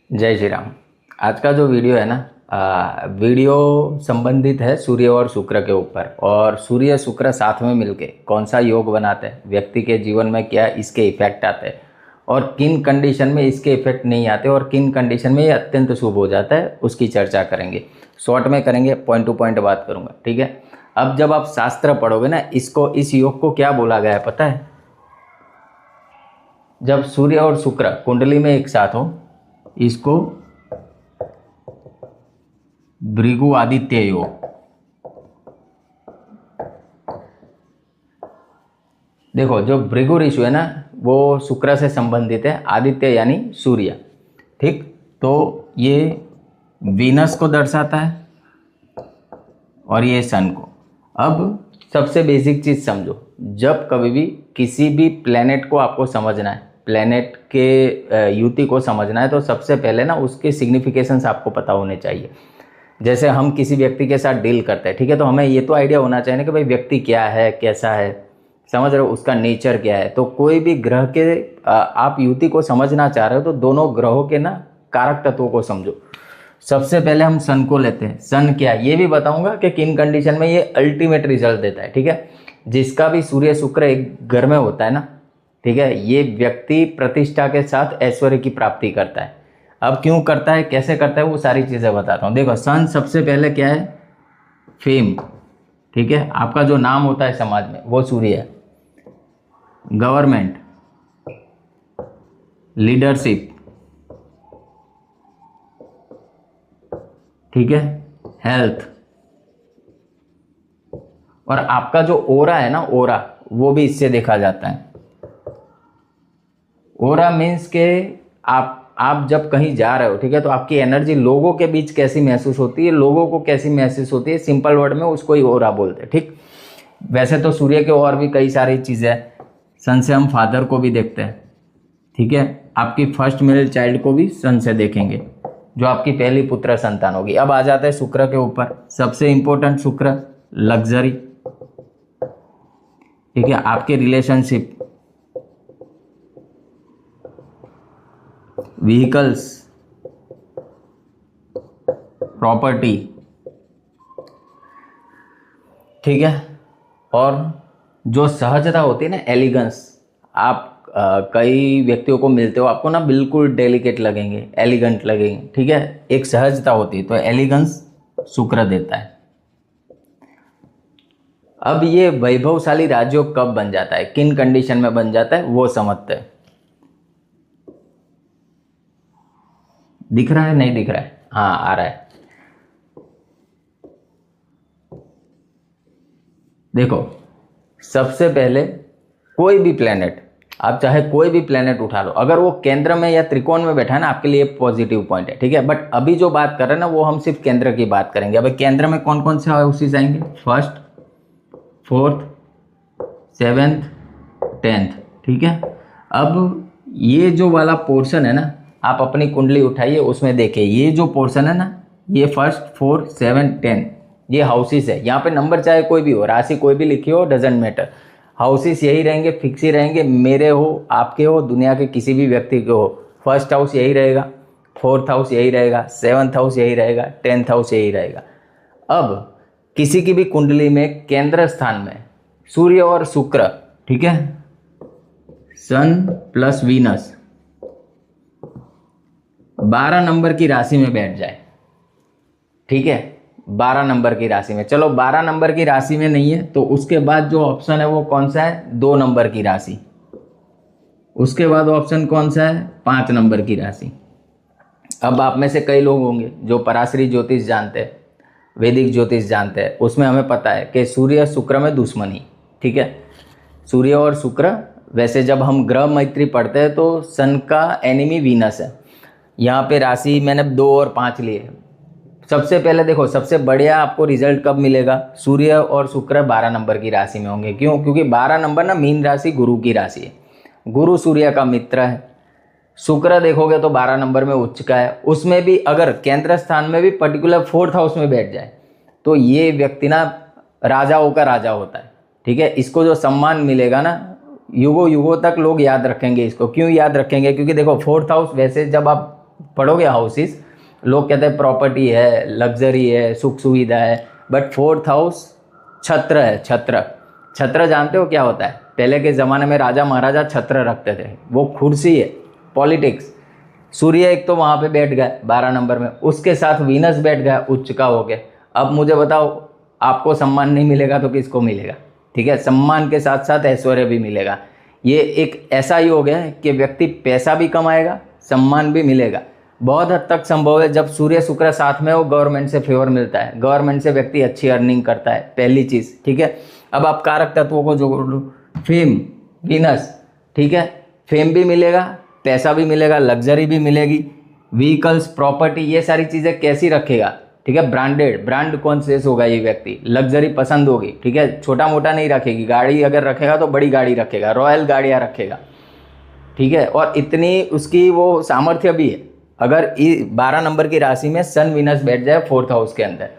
जय श्री राम। आज का जो वीडियो है ना, वीडियो संबंधित है सूर्य और शुक्र के ऊपर। और सूर्य शुक्र साथ में मिलके कौन सा योग बनाते हैं, व्यक्ति के जीवन में क्या इसके इफेक्ट आते हैं और किन कंडीशन में इसके इफेक्ट नहीं आते और किन कंडीशन में ये अत्यंत शुभ हो जाता है, उसकी चर्चा करेंगे। शॉर्ट में करेंगे, पॉइंट टू पॉइंट बात करूँगा, ठीक है। अब जब आप शास्त्र पढ़ोगे ना, इस योग को क्या बोला गया है पता है? जब सूर्य और शुक्र कुंडली में एक साथ हो, इसको भृगु आदित्य योग। देखो, जो भृगु ऋषि है ना, वो शुक्र से संबंधित है, आदित्य यानी सूर्य, ठीक। तो ये वीनस को दर्शाता है और ये सन को। अब सबसे बेसिक चीज समझो, जब कभी भी किसी भी प्लेनेट को आपको समझना है, प्लेनेट के युति को समझना है, तो सबसे पहले ना उसके सिग्निफिकेशंस आपको पता होने चाहिए। जैसे हम किसी व्यक्ति के साथ डील करते हैं, ठीक है, तो हमें ये तो आइडिया होना चाहिए ना कि भाई व्यक्ति क्या है, कैसा है, समझ रहे हो, उसका नेचर क्या है। तो कोई भी ग्रह के आप युति को समझना चाह रहे हो तो दोनों ग्रहों के ना कारक तत्वों को समझो। सबसे पहले हम सन को लेते हैं। सन क्या है ये भी बताऊंगा कि किन कंडीशन में ये अल्टीमेट रिजल्ट देता है, ठीक है। जिसका भी सूर्य शुक्र एक घर में होता है ना, ठीक है, ये व्यक्ति प्रतिष्ठा के साथ ऐश्वर्य की प्राप्ति करता है। अब क्यों करता है, कैसे करता है, वो सारी चीज़ें बताता हूँ। देखो, सन सबसे पहले क्या है? फेम, ठीक है। आपका जो नाम होता है समाज में वो सूर्य है। गवर्नमेंट, लीडरशिप, ठीक है, हेल्थ, और आपका जो ओरा है ना, ओरा, वो भी इससे देखा जाता है। ओरा मीन्स के आप जब कहीं जा रहे हो, ठीक है, तो आपकी एनर्जी लोगों के बीच कैसी महसूस होती है, लोगों को कैसी महसूस होती है, सिंपल वर्ड में उसको ही ओरा बोलते हैं, ठीक। वैसे तो सूर्य के और भी कई सारी चीज़ें हैं। सन से हम फादर को भी देखते हैं, ठीक है। आपकी फर्स्ट मेल चाइल्ड को भी सन से देखेंगे, जो आपकी पहली पुत्र संतान होगी। अब आ जाता है शुक्र के ऊपर। सबसे इंपॉर्टेंट शुक्र, लग्जरी, ठीक है, आपके रिलेशनशिप, व्हीकल्स, प्रॉपर्टी, ठीक है। और जो सहजता होती है ना, एलिगेंस, आप कई व्यक्तियों को मिलते हो, आपको ना बिल्कुल डेलिकेट लगेंगे, एलिगेंट लगेंगे, ठीक है, एक सहजता होती है, तो एलिगेंस शुक्र देता है। अब ये वैभवशाली राजयोग कब बन जाता है, किन कंडीशन में बन जाता है, वो समझते हैं। दिख रहा है, नहीं दिख रहा है? हाँ, आ रहा है। देखो, सबसे पहले कोई भी प्लेनेट, आप चाहे कोई भी प्लेनेट उठा लो, अगर वो केंद्र में या त्रिकोण में बैठा है ना, आपके लिए पॉजिटिव पॉइंट है, ठीक है। बट अभी जो बात कर रहे हैं ना, वो हम सिर्फ केंद्र की बात करेंगे। अभी केंद्र में कौन कौन से हाउसेस आएंगे? फर्स्ट, फोर्थ, सेवेंथ, टेंथ, ठीक है। अब ये जो वाला पोर्शन है ना, आप अपनी कुंडली उठाइए, उसमें देखिए ये जो पोर्शन है ना, ये फर्स्ट, फोर्थ, सेवन, 10, ये हाउसेस है। यहाँ पे नंबर चाहे कोई भी हो, राशि कोई भी लिखी हो, डजेंट मैटर, हाउसेस यही रहेंगे, फिक्स ही रहेंगे। मेरे हो, आपके हो, दुनिया के किसी भी व्यक्ति के हो, फर्स्ट हाउस यही रहेगा, फोर्थ हाउस यही रहेगा, सेवन्थ हाउस यही रहेगा, 10th हाउस यही रहेगा। अब किसी की भी कुंडली में केंद्र स्थान में सूर्य और शुक्र, ठीक है, सन प्लस वीनस 12 नंबर की राशि में बैठ जाए, ठीक है, 12 नंबर की राशि में। चलो 12 नंबर की राशि में नहीं है तो उसके बाद जो ऑप्शन है वो कौन सा है? 2 नंबर की राशि। उसके बाद ऑप्शन कौन सा है? 5 नंबर की राशि। अब आप में से कई लोग होंगे जो पराशरी ज्योतिष जानते हैं, वैदिक ज्योतिष जानते हैं। उसमें हमें पता है कि सूर्य शुक्र में दुश्मनी, ठीक है। सूर्य और शुक्र, वैसे जब हम ग्रह मैत्री पढ़ते हैं तो सन का एनिमी वीनस है। यहाँ पे राशि मैंने 2 और 5 लिए। सबसे पहले देखो, सबसे बढ़िया आपको रिजल्ट कब मिलेगा? सूर्य और शुक्र 12 नंबर की राशि में होंगे। क्यों? क्योंकि 12 नंबर ना मीन राशि गुरु की राशि है, गुरु सूर्य का मित्र है। शुक्र देखोगे तो 12 नंबर में उच्च का है। उसमें भी अगर केंद्र स्थान में भी पर्टिकुलर 4th हाउस में बैठ जाए तो ये व्यक्ति ना राजाओं का राजा होता है, ठीक है। इसको जो सम्मान मिलेगा ना, युगों युगों तक लोग याद रखेंगे इसको। क्यों याद रखेंगे? क्योंकि देखो 4th हाउस, वैसे जब आप पढ़ोगे हाउसेस, लोग कहते हैं प्रॉपर्टी है, लग्जरी है, सुख सुविधा है, बट फोर्थ हाउस छत्र है। छत्र, छत्र जानते हो क्या होता है? पहले के ज़माने में राजा महाराजा छत्र रखते थे, वो कुर्सी है, पॉलिटिक्स। सूर्य एक तो वहाँ पे बैठ गया 12 नंबर में, उसके साथ वीनस बैठ गया उच्च का होके। अब मुझे बताओ, आपको सम्मान नहीं मिलेगा तो किसको मिलेगा? ठीक है, सम्मान के साथ साथ ऐश्वर्य भी मिलेगा। ये एक ऐसा ही हो गया है कि व्यक्ति पैसा भी कमाएगा, सम्मान भी मिलेगा। बहुत हद तक संभव है जब सूर्य शुक्र साथ में हो, गवर्नमेंट से फेवर मिलता है, गवर्नमेंट से व्यक्ति अच्छी अर्निंग करता है, पहली चीज़। ठीक है, अब आप कारक तत्वों को जोड़ लो, फेम, वीनस, ठीक है, फेम भी मिलेगा, पैसा भी मिलेगा, लग्जरी भी मिलेगी, व्हीकल्स, प्रॉपर्टी, ये सारी चीज़ें कैसी रखेगा? ठीक है, ब्रांडेड, ब्रांड कॉन्शियस होगा ये व्यक्ति, लग्जरी पसंद होगी। ठीक है, छोटा मोटा नहीं रखेगी, गाड़ी अगर रखेगा तो बड़ी गाड़ी रखेगा, रॉयल गाड़ियाँ रखेगा। ठीक है, और इतनी उसकी वो सामर्थ्य भी है। अगर 12 नंबर की राशि में सन वीनस बैठ जाए फोर्थ हाउस के अंदर।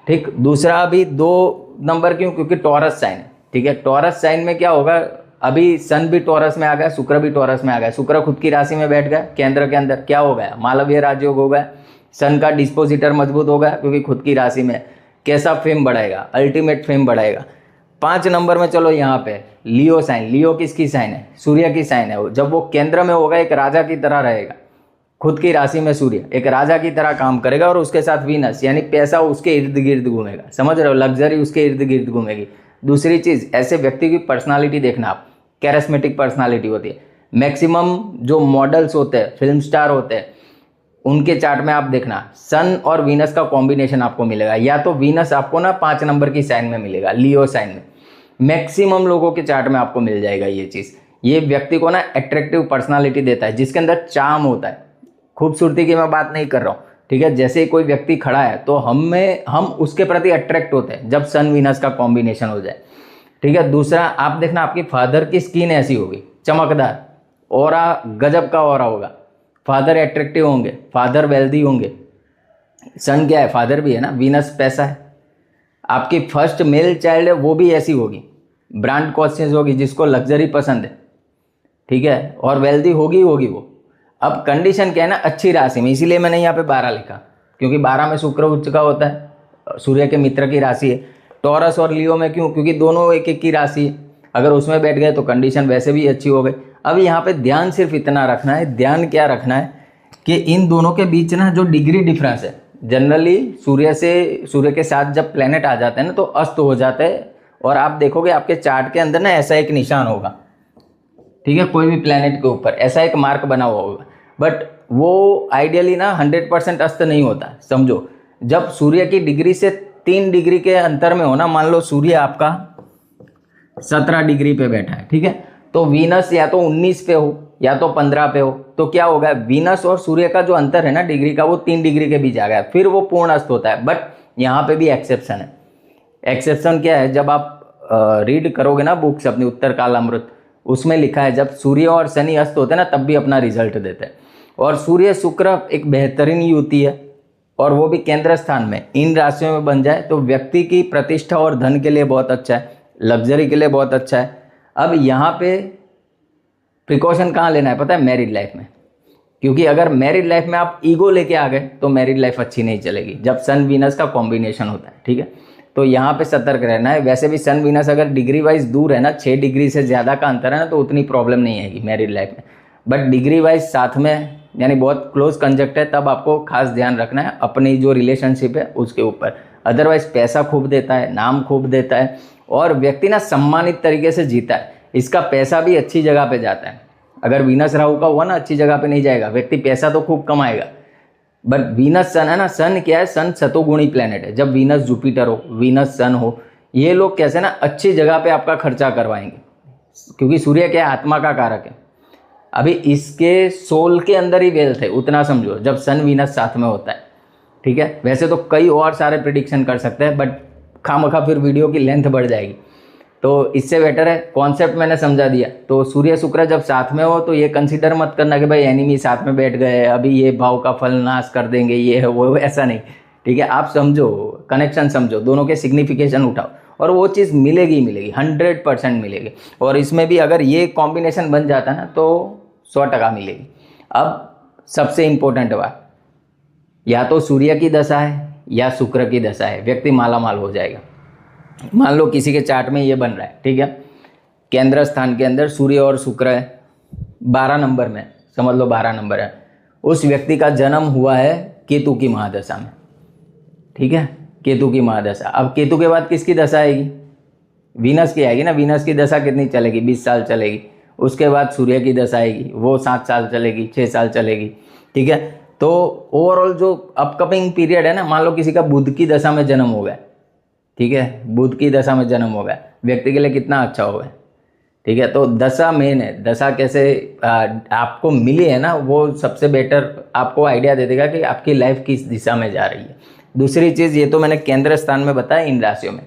ठीक, दूसरा अभी 2 नंबर क्यों? क्योंकि टॉरस साइन है। ठीक है, टॉरस साइन में क्या होगा? अभी सन भी टॉरस में आ गया, शुक्र भी टॉरस में आ गया। शुक्र खुद की राशि में बैठ गया, केंद्र के अंदर क्या हो गया? मालवीय राजयोग हो गया। सन का डिस्पोजिटर मजबूत हो गया क्योंकि खुद की राशि में। कैसा फेम बढ़ाएगा? अल्टीमेट फेम बढ़ाएगा। 5 नंबर में चलो यहाँ पे लियो साइन। लियो किसकी साइन है? सूर्य की साइन है। जब वो केंद्र में होगा एक राजा की तरह रहेगा, खुद की राशि में सूर्य एक राजा की तरह काम करेगा, और उसके साथ वीनस, यानी पैसा उसके इर्द गिर्द घूमेगा। समझ रहे हो? लग्जरी उसके इर्द गिर्द घूमेगी। दूसरी चीज़, ऐसे व्यक्ति की पर्सनालिटी देखना आप, कैरिस्मेटिक पर्सनालिटी होती है। मैक्सिमम जो मॉडल्स होते हैं, फिल्म स्टार होते हैं, उनके चार्ट में आप देखना सन और वीनस का कॉम्बिनेशन आपको मिलेगा। या तो वीनस आपको ना 5 नंबर की साइन में मिलेगा, लियो साइन में। मैक्सिमम लोगों के चार्ट में आपको मिल जाएगा ये चीज़। ये व्यक्ति को ना अट्रैक्टिव पर्सनालिटी देता है, जिसके अंदर चार्म होता है। खूबसूरती की मैं बात नहीं कर रहा हूँ। ठीक है, जैसे ही कोई व्यक्ति खड़ा है तो हम उसके प्रति अट्रैक्ट होते हैं जब सन वीनस का कॉम्बिनेशन हो जाए। ठीक है, दूसरा आप देखना, आपकी फादर की स्किन ऐसी होगी, चमकदार, ऑरा गजब का ऑरा होगा। फादर अट्रैक्टिव होंगे, फादर वेल्दी होंगे। सन क्या है? फादर भी है ना, वीनस पैसा है। आपकी फर्स्ट मेल चाइल्ड है वो भी ऐसी होगी, ब्रांड कॉन्शियस होगी, जिसको लग्जरी पसंद है। ठीक है, और वेल्दी होगी वो। अब कंडीशन क्या है ना, अच्छी राशि में, इसीलिए मैंने यहाँ पे 12 लिखा, क्योंकि 12 में शुक्र उच्च का होता है, सूर्य के मित्र की राशि है। टॉरस और लियो में क्यों? क्योंकि दोनों एक एक की राशि है। अगर उसमें बैठ गए तो कंडीशन वैसे भी अच्छी हो गई। अब यहाँ पे ध्यान सिर्फ इतना रखना है, ध्यान क्या रखना है कि इन दोनों के बीच ना जो डिग्री डिफरेंस है, जनरली सूर्य के साथ जब प्लेनेट आ जाते हैं ना तो अस्त हो जाते हैं। और आप देखोगे आपके चार्ट के अंदर ना ऐसा एक निशान होगा। ठीक है, कोई भी प्लेनेट के ऊपर ऐसा एक मार्क बना हुआ होगा, बट वो आइडियली ना 100% अस्त नहीं होता। समझो, जब सूर्य की डिग्री से 3 डिग्री के अंतर में हो ना, मान लो सूर्य आपका 17 डिग्री पे बैठा है, ठीक है, तो वीनस या तो 19 पे हो या तो 15 पे हो, तो क्या होगा? वीनस और सूर्य का जो अंतर है ना डिग्री का, वो 3 डिग्री के बीच आ गया, फिर वो पूर्ण अस्त होता है। बट यहाँ पे भी एक्सेप्शन है। एक्सेप्शन क्या है? जब आप रीड करोगे ना बुक्स अपनी उत्तर कालामृत, उसमें लिखा है जब सूर्य और शनि अस्त होते हैं ना तब भी अपना रिजल्ट देते हैं। और सूर्य शुक्र एक बेहतरीन युति है, और वो भी केंद्र स्थान में इन राशियों में बन जाए तो व्यक्ति की प्रतिष्ठा और धन के लिए बहुत अच्छा है, लग्जरी के लिए बहुत अच्छा है। अब यहाँ पे प्रिकॉशन कहाँ लेना है पता है? मैरिड लाइफ में। क्योंकि अगर मैरिड लाइफ में आप ईगो लेके आ गए तो मैरिड लाइफ अच्छी नहीं चलेगी, जब सन वीनस का कॉम्बिनेशन होता है। ठीक है, तो यहाँ पे सतर्क रहना है। वैसे भी सन वीनस अगर डिग्री वाइज दूर है ना, 6 डिग्री से ज़्यादा का अंतर है ना, तो उतनी प्रॉब्लम नहीं आएगी मैरिड लाइफ में। बट डिग्री वाइज साथ में यानी बहुत क्लोज कंजक्ट है, तब आपको खास ध्यान रखना है अपनी जो रिलेशनशिप है उसके ऊपर। अदरवाइज पैसा खूब देता है, नाम खूब देता है, और व्यक्ति ना सम्मानित तरीके से जीता है, इसका पैसा भी अच्छी जगह पे जाता है। अगर वीनस राहु का हुआ ना, अच्छी जगह पे नहीं जाएगा, व्यक्ति पैसा तो खूब कमाएगा। बट वीनस सन है ना, सन क्या है? सन सतोगुणी प्लेनेट है। जब वीनस जुपिटर हो, वीनस सन हो, ये लोग कैसे ना अच्छी जगह पे आपका खर्चा करवाएंगे, क्योंकि सूर्य क्या है? आत्मा का कारक है। अभी इसके सोल के अंदर ही वेल्थ है, उतना समझो, जब सन वीनस साथ में होता है। ठीक है, वैसे तो कई और सारे प्रिडिक्शन कर सकते हैं, बट खामखा फिर वीडियो की लेंथ बढ़ जाएगी, तो इससे बेटर है कॉन्सेप्ट मैंने समझा दिया। तो सूर्य शुक्र जब साथ में हो तो ये कंसीडर मत करना कि भाई एनिमी साथ में बैठ गए, अभी ये भाव का फल नाश कर देंगे, ये है वो, ऐसा नहीं। ठीक है, आप समझो, कनेक्शन समझो, दोनों के सिग्निफिकेशन उठाओ, और वो चीज़ मिलेगी 100% मिलेगी। और इसमें भी अगर ये कॉम्बिनेशन बन जाता है ना तो 100% मिलेगी। अब सबसे इंपॉर्टेंट बात, या तो सूर्य की दशा है या शुक्र की दशा है, व्यक्ति माला माल हो जाएगा। मान लो किसी के चार्ट में ये बन रहा है, ठीक है, केंद्र स्थान के अंदर सूर्य और शुक्र है, 12 नंबर में, समझ लो 12 नंबर है, उस व्यक्ति का जन्म हुआ है केतु की महादशा में, ठीक है, केतु की महादशा। अब केतु के बाद किसकी दशा आएगी? वीनस की आएगी ना। वीनस की दशा कितनी चलेगी? 20 साल चलेगी। उसके बाद सूर्य की दशा आएगी, वो 7 साल चलेगी, 6 साल चलेगी, ठीक है। तो ओवरऑल जो अपकमिंग पीरियड है ना, मान लो किसी का बुध की दशा में जन्म हो गया, ठीक है, बुध की दशा में जन्म हो गया, व्यक्ति के लिए कितना अच्छा होगा, ठीक है। तो दशा मेन है, दशा कैसे आपको मिली है ना, वो सबसे बेटर आपको आइडिया दे देगा कि आपकी लाइफ किस दिशा में जा रही है। दूसरी चीज़, ये तो मैंने केंद्र स्थान में बताया इन राशियों में,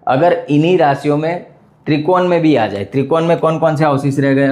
अगर इन्हीं राशियों में त्रिकोण में भी आ जाए, त्रिकोण में कौन कौन से हाउसेस रह गए?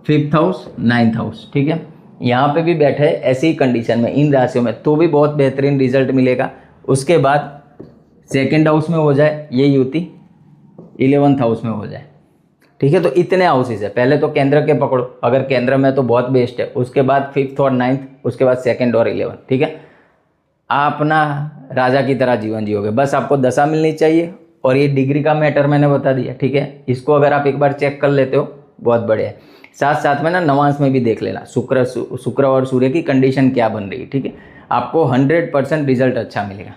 5th हाउस, 9th हाउस, ठीक है, यहाँ पे भी बैठे ऐसी ही कंडीशन में इन राशियों में, तो भी बहुत बेहतरीन रिजल्ट मिलेगा। उसके बाद 2nd हाउस में हो जाए ये युति, 11th हाउस में हो जाए, ठीक है। तो इतने हाउसेस है, पहले तो केंद्र के पकड़ो, अगर केंद्र में तो बहुत बेस्ट है, उसके बाद 5th और 9th, उसके बाद 2nd और 11th, ठीक है। आप अपना राजा की तरह जीवन जियोगे, बस आपको दशा मिलनी चाहिए। और ये डिग्री का मैटर मैंने बता दिया, ठीक है, इसको अगर आप एक बार चेक कर लेते हो बहुत बढ़िया है। साथ साथ में ना नवांश में भी देख लेना, शुक्र और सूर्य की कंडीशन क्या बन रही है, ठीक है, आपको 100% रिजल्ट अच्छा मिलेगा।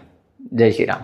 जय श्री राम।